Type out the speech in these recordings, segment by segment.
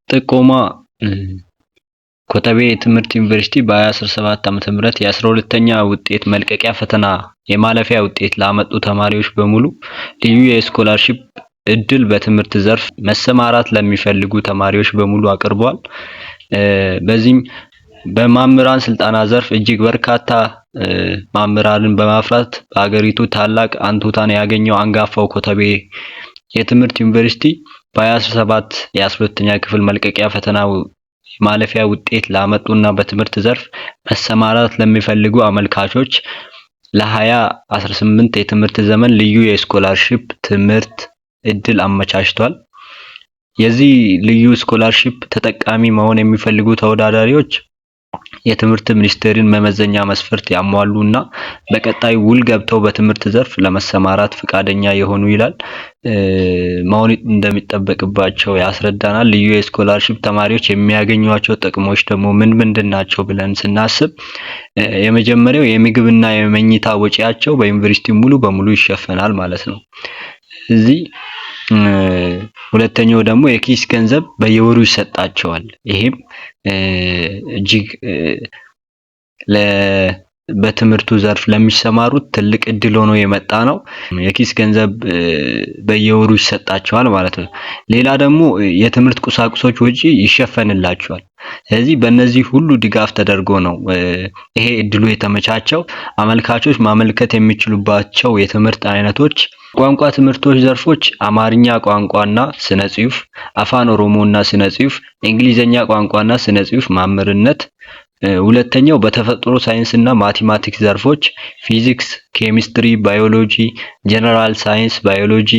ጥቆማ ኮተቤ ትምህርት ዩኒቨርሲቲ በ2017 ዓ.ም የ12ኛ ውጤት መልቀቂያ ፈተና የማለፊያ ውጤት ላመጡ ተማሪዎች በሙሉ ልዩ የስኮላርሺፕ እድል በትምህርት ዘርፍ መሰማራት ለሚፈልጉ ተማሪዎች በሙሉ አቅርቧል። በዚህም በማምራን ስልጠና ዘርፍ እጅግ በርካታ ማምራንን በማፍራት በአገሪቱ ታላቅ አንቱታን ያገኘው አንጋፋው ኮተቤ የትምህርት ዩኒቨርሲቲ በ2017 የ12ኛ ክፍል መልቀቂያ ፈተና ማለፊያ ውጤት ላመጡና በትምህርት ዘርፍ መሰማራት ለሚፈልጉ አመልካቾች ለ2018 የትምህርት ዘመን ልዩ የስኮላርሺፕ ትምህርት እድል አመቻችቷል። የዚህ ልዩ ስኮላርሺፕ ተጠቃሚ መሆን የሚፈልጉ ተወዳዳሪዎች የትምህርት ሚኒስቴርን መመዘኛ መስፈርት ያሟሉና በቀጣይ ውል ገብተው በትምህርት ዘርፍ ለመሰማራት ፈቃደኛ የሆኑ ይላል መሆን እንደሚጠበቅባቸው ያስረዳናል። ልዩ የስኮላርሺፕ ተማሪዎች የሚያገኟቸው ጥቅሞች ደግሞ ምንድን ናቸው ብለን ስናስብ የመጀመሪያው የምግብና የመኝታ ወጪያቸው በዩኒቨርሲቲ ሙሉ በሙሉ ይሸፈናል ማለት ነው። እዚህ ሁለተኛው ደግሞ የኪስ ገንዘብ በየወሩ ይሰጣቸዋል። ይሄም እጅግ በትምህርቱ ዘርፍ ለሚሰማሩት ትልቅ እድል ሆኖ የመጣ ነው። የኪስ ገንዘብ በየወሩ ይሰጣቸዋል ማለት ነው። ሌላ ደግሞ የትምህርት ቁሳቁሶች ወጪ ይሸፈንላቸዋል። ስለዚህ በእነዚህ ሁሉ ድጋፍ ተደርጎ ነው ይሄ እድሉ የተመቻቸው። አመልካቾች ማመልከት የሚችሉባቸው የትምህርት አይነቶች ቋንቋ ትምህርቶች ዘርፎች አማርኛ ቋንቋና ስነ ጽሁፍ፣ አፋን ኦሮሞና ስነ ጽሁፍ፣ እንግሊዘኛ ቋንቋና ስነ ጽሁፍ ማምርነት። ሁለተኛው በተፈጥሮ ሳይንስና ማቴማቲክስ ዘርፎች ፊዚክስ፣ ኬሚስትሪ፣ ባዮሎጂ፣ ጀነራል ሳይንስ ባዮሎጂ፣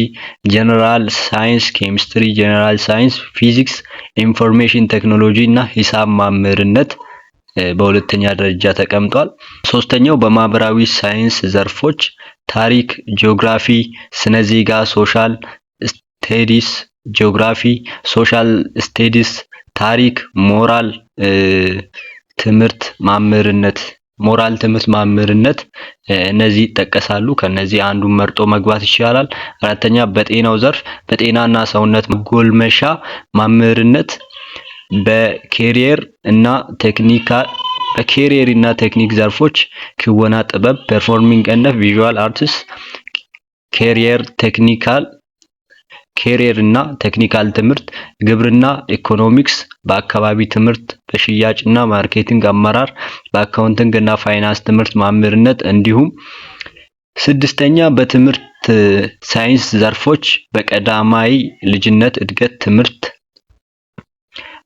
ጀነራል ሳይንስ ኬሚስትሪ፣ ጀነራል ሳይንስ ፊዚክስ፣ ኢንፎርሜሽን ቴክኖሎጂ እና ሂሳብ ማምርነት በሁለተኛ ደረጃ ተቀምጧል። ሶስተኛው በማህበራዊ ሳይንስ ዘርፎች ታሪክ፣ ጂኦግራፊ፣ ስነ ዜጋ፣ ሶሻል ስቴዲስ፣ ጂኦግራፊ፣ ሶሻል ስቴዲስ፣ ታሪክ፣ ሞራል ትምህርት ማምርነት ሞራል ትምህርት ማምርነት እነዚህ ይጠቀሳሉ። ከነዚህ አንዱን መርጦ መግባት ይቻላል። አራተኛ በጤናው ዘርፍ በጤናና ሰውነት መጎልመሻ ማምርነት በኬሪየር እና ቴክኒክ ዘርፎች ክወና፣ ጥበብ፣ ፐርፎርሚንግ እና ቪዥዋል አርትስ፣ ኬሪየር እና ቴክኒካል ትምህርት፣ ግብርና፣ ኢኮኖሚክስ፣ በአካባቢ ትምህርት፣ በሽያጭ እና ማርኬቲንግ አመራር፣ በአካውንቲንግ እና ፋይናንስ ትምህርት ማምርነት እንዲሁም ስድስተኛ በትምህርት ሳይንስ ዘርፎች በቀዳማይ ልጅነት እድገት ትምህርት፣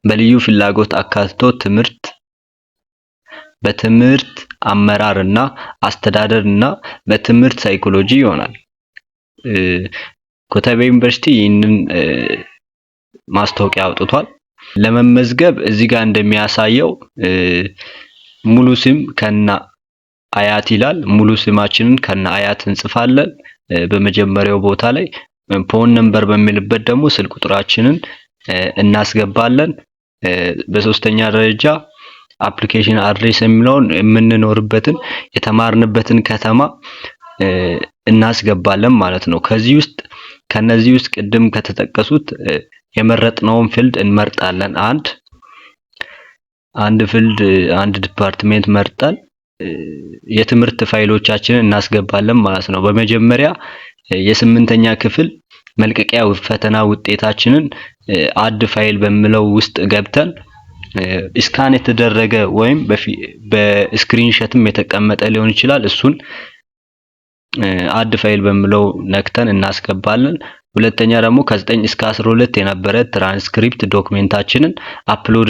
በልዩ ፍላጎት አካትቶ ትምህርት፣ በትምህርት አመራር እና አስተዳደር እና በትምህርት ሳይኮሎጂ ይሆናል። ኮተቤ ዩኒቨርሲቲ ይህንን ማስታወቂያ አውጥቷል። ለመመዝገብ እዚህ ጋር እንደሚያሳየው ሙሉ ስም ከነ አያት ይላል። ሙሉ ስማችንን ከነ አያት እንጽፋለን። በመጀመሪያው ቦታ ላይ ፎን ነምበር በሚልበት ደግሞ ስልክ ቁጥራችንን እናስገባለን። በሶስተኛ ደረጃ አፕሊኬሽን አድሬስ የሚለውን የምንኖርበትን የተማርንበትን ከተማ እናስገባለን ማለት ነው። ከነዚህ ውስጥ ቅድም ከተጠቀሱት የመረጥነውን ፊልድ እንመርጣለን። አንድ ፊልድ አንድ ዲፓርትሜንት መርጠን የትምህርት ፋይሎቻችንን እናስገባለን ማለት ነው። በመጀመሪያ የስምንተኛ ክፍል መልቀቂያ ፈተና ውጤታችንን አድ ፋይል በሚለው ውስጥ ገብተን ስካን የተደረገ ወይም በስክሪንሾትም የተቀመጠ ሊሆን ይችላል። እሱን አድ ፋይል በሚለው ነክተን እናስገባለን። ሁለተኛ ደግሞ ከ9 እስከ 12 የነበረ ትራንስክሪፕት ዶክመንታችንን አፕሎድ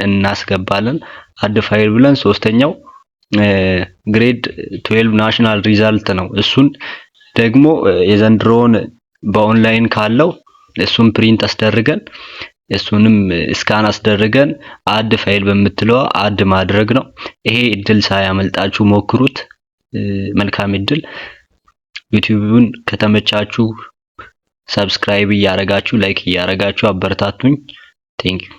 እናስገባለን አድ ፋይል ብለን። ሶስተኛው ግሬድ 12 ናሽናል ሪዛልት ነው። እሱን ደግሞ የዘንድሮውን በኦንላይን ካለው እሱን ፕሪንት አስደርገን እሱንም ስካን አስደርገን አድ ፋይል በምትለው አድ ማድረግ ነው። ይሄ እድል ሳያመልጣችሁ ሞክሩት። መልካም እድል። ዩቲዩብን ከተመቻችሁ ሰብስክራይብ እያረጋችሁ ላይክ እያረጋችሁ አበረታቱኝ። ቴንክ ዩ